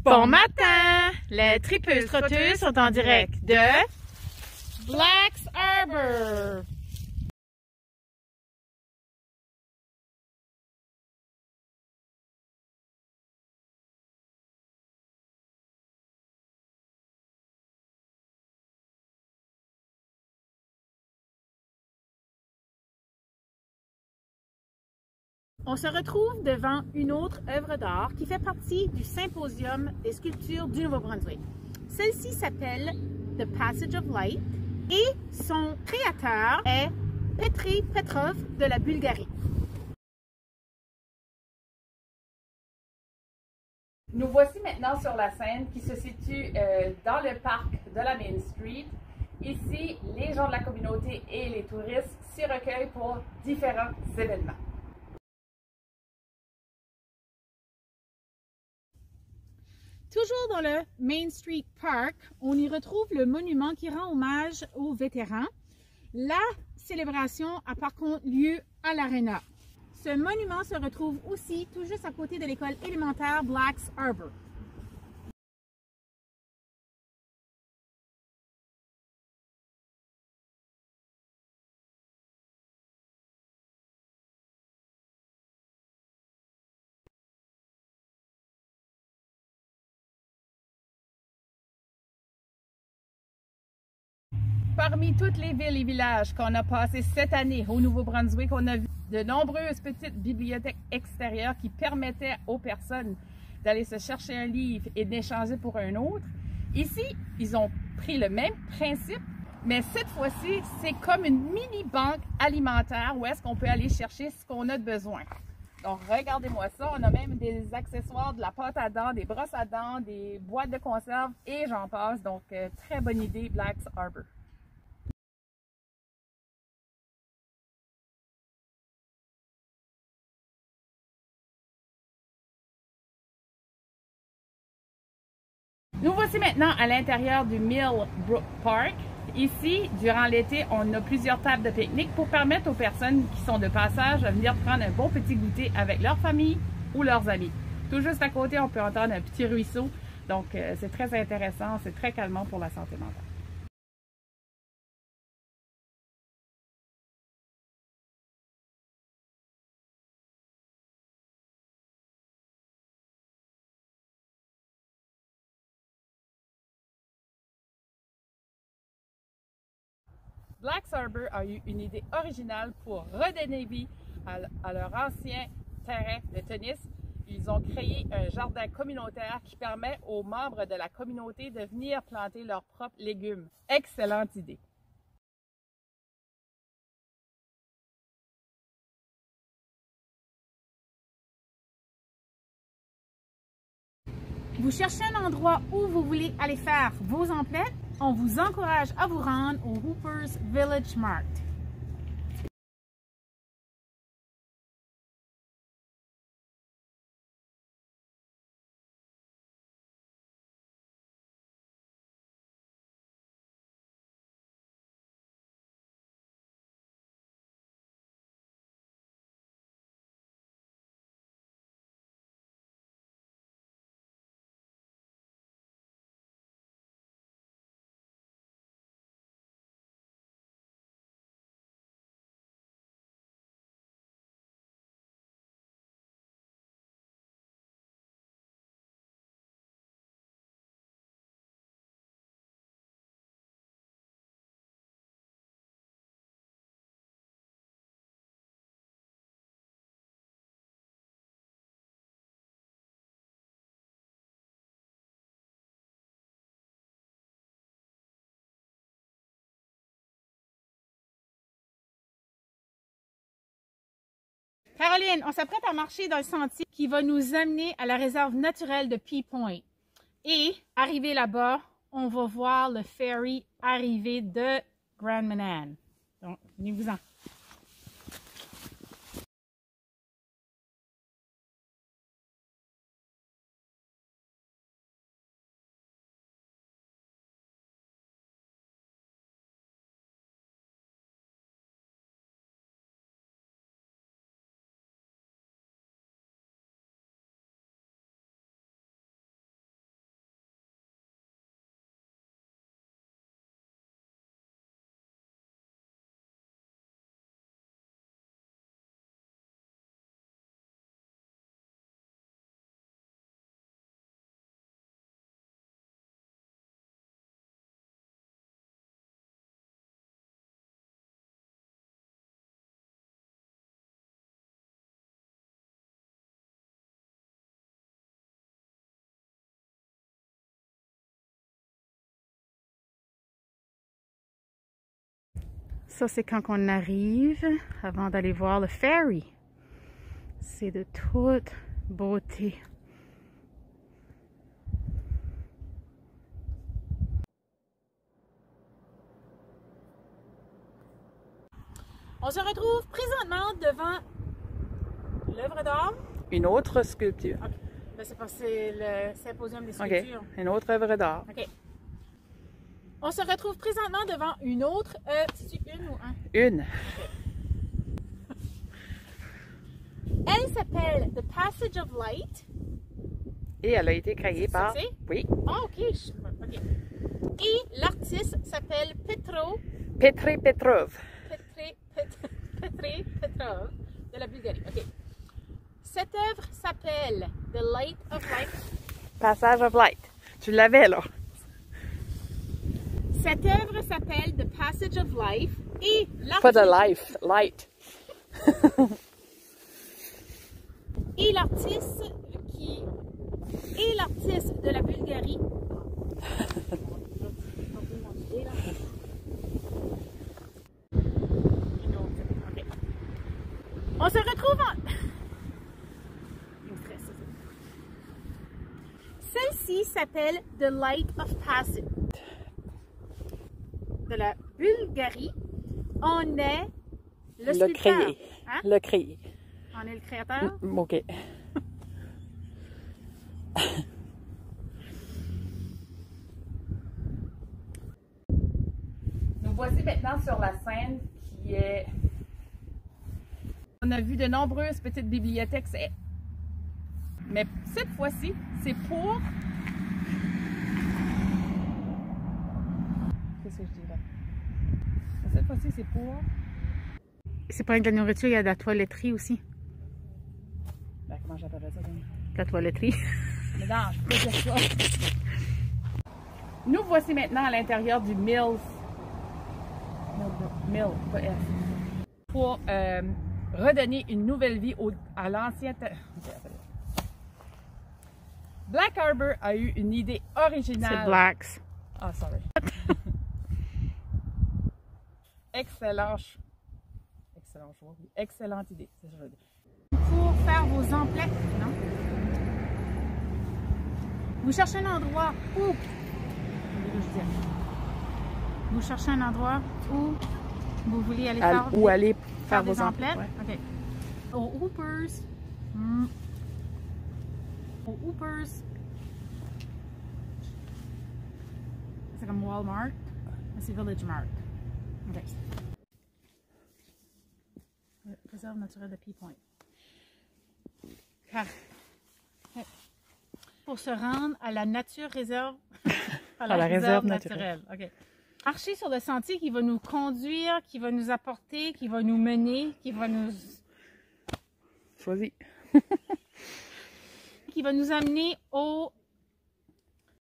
Bon matin! Les tripeuses trotteuses sont en direct de Black's Arbor. On se retrouve devant une autre œuvre d'art qui fait partie du Symposium des sculptures du Nouveau-Brunswick. Celle-ci s'appelle The Passage of Light et son créateur est Petri Petrov de la Bulgarie. Nous voici maintenant sur la scène qui se situe dans le parc de la Main Street. Ici, les gens de la communauté et les touristes s'y recueillent pour différents événements. Toujours dans le Main Street Park, on y retrouve le monument qui rend hommage aux vétérans. La célébration a par contre lieu à l'Arena. Ce monument se retrouve aussi tout juste à côté de l'école élémentaire Black's Arbor. Parmi toutes les villes et villages qu'on a passés cette année au Nouveau-Brunswick, on a vu de nombreuses petites bibliothèques extérieures qui permettaient aux personnes d'aller se chercher un livre et d'échanger pour un autre. Ici, ils ont pris le même principe, mais cette fois-ci, c'est comme une mini-banque alimentaire où est-ce qu'on peut aller chercher ce qu'on a de besoin. Donc, regardez-moi ça, on a même des accessoires, de la pâte à dents, des brosses à dents, des boîtes de conserve et j'en passe. Donc, très bonne idée, Black's Arbor. Nous voici maintenant à l'intérieur du Millbrook Park. Ici, durant l'été, on a plusieurs tables de pique-nique pour permettre aux personnes qui sont de passage de venir prendre un bon petit goûter avec leur famille ou leurs amis. Tout juste à côté, on peut entendre un petit ruisseau. Donc, c'est très intéressant, c'est très calmant pour la santé mentale. Black's Arbor a eu une idée originale pour redonner vie à leur ancien terrain de tennis. Ils ont créé un jardin communautaire qui permet aux membres de la communauté de venir planter leurs propres légumes. Excellente idée! Vous cherchez un endroit où vous voulez aller faire vos emplettes? On vous encourage à vous rendre au Hooper's Village Mart. Caroline, on s'apprête à marcher dans le sentier qui va nous amener à la réserve naturelle de Pea Point. Et, arrivé là-bas, on va voir le ferry arriver de Grand Manan. Donc, venez-vous-en. Ça, c'est quand on arrive avant d'aller voir le ferry. C'est de toute beauté. On se retrouve présentement devant l'œuvre d'art. Une autre sculpture. Okay. Ben, c'est parce que c'est le symposium des sculptures. OK. Une autre œuvre d'art. OK. On se retrouve présentement devant une autre œuvre. C'est-tu une ou un? Une. Okay. Elle s'appelle The Passage of Light. Et elle a été créée par... Oui. Ah, OK. OK. Et l'artiste s'appelle Petri Petrov. Petri Petrov de la Bulgarie. OK. Cette œuvre s'appelle The Light of Life. Passage of Light. Tu l'avais là. Cette œuvre s'appelle The Passage of Life et l'artiste... Pas de life, light. Et l'artiste qui est l'artiste de la Bulgarie. Okay. On se retrouve en... Celle-ci s'appelle The Light of Passage. De la Bulgarie, on est le sculpteur. Créé. Hein? Le créé. On est le créateur. OK. Nous voici maintenant sur la scène qui est... On a vu de nombreuses petites bibliothèques, mais cette fois-ci, c'est pour... Qu'est-ce que je dis là? Cette fois-ci, c'est pour... C'est pas de la nourriture, il y a de la toiletterie aussi. Ben, comment j'appellerais ça? De la toiletterie. Mais non, je peux dire ça. Nous voici maintenant à l'intérieur du Mills. Mill, pas F. Pour redonner une nouvelle vie à l'ancien... Black Harbor a eu une idée originale. C'est Blacks. Ah, sorry. Excellente choix. Excellente idée, c'est ça que je veux dire. Pour faire vos emplettes, non? Vous cherchez un endroit où... Vous cherchez un endroit où vous voulez aller faire... Où aller faire des vos emplettes. Ouais. OK. Au Hoopers. Au Hoopers. C'est comme Walmart. C'est Village Mart. OK. Réserve naturelle de Pea Point. Pour se rendre à la nature réserve. à la réserve naturelle. OK. Marcher sur le sentier qui va nous conduire, qui va nous apporter, qui va nous mener, qui va nous... Choisis. qui va nous amener au